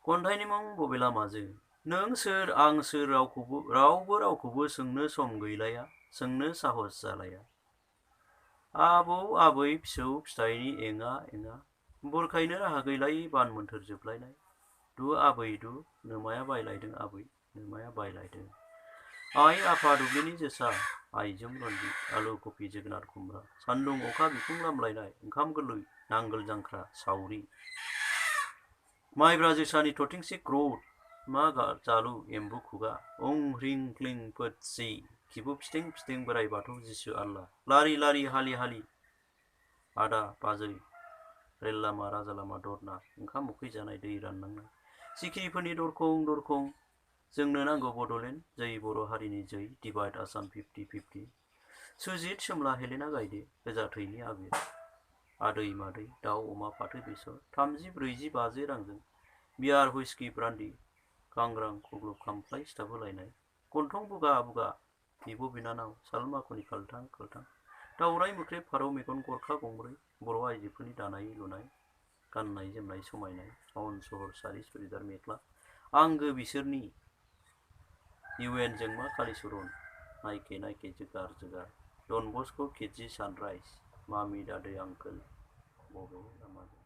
खन्थाइनि मुं बबे लामाजों नों सोर आं सोर रावबो रावखौबो सोंनो सम गैलाया सोंनो साहस जालाया आबौ आबै फिसौ फिथाइनि एङा एङा बुरखायनो राहा गैलायै बान मोन्थोर जोबलायनाय दु आबै दु नोमाया बायलायदों आबै नोमाया बायलायदों आइ आफा दुब्लिनि जोसा आइजों रन्जित आलु कफि जोगोनार खुमब्रा सान्दुं अखा बिखुं लामलायनाय ओंखाम गोरलै नांगोल जांख्रा सावरि माइब्रा जोसानि थरथिंसे ग्रद मा जालु एम्बु खुगा उं ह्रिं क्लिं फोदसि खिबु फिथिं फिथिं बोराइ बाथौ जिसु आल्ला लारि लारि हालि हालि आदा बाजै रेल लामा राजा लामा दरना ओंखाम उखै जानाय दै रानलांनाय सिखिरिफोरनि दरखं दरखं जोंनो नांगौ बड'लेण्ड जै बर' हारिनि जै डिभाइड आसाम 50-50 सुजित सोमला हेलेना गायदे गोजा थैनि आबिर आदै मादै दाउ अमा फाथो बेसर 30-40 50 रांजों बियार हुइस्कि ब्रान्डि गांग्रां खग्लुब खामफ्लाय सिथाब होलायनाय गन्थं बुगा बुगा बिब' बिनानाव साल माखुनि खाल्थां खाल्थां दाउराइ मोख्रेब फारौ मेगन गरखा गंब्रै बर' आइजोफोरनि दानाय लुनाय गाननाय जोमनाय समायनाय टाउन सहर सारि सुरिदार मेख्ला आंगो बिसोरनि इउएन जोंमा कालिचरन नायके नायके जोगार जोगार डन बस्क' किडजि सानराइज मामि दादै आंकोल बबे लामाजों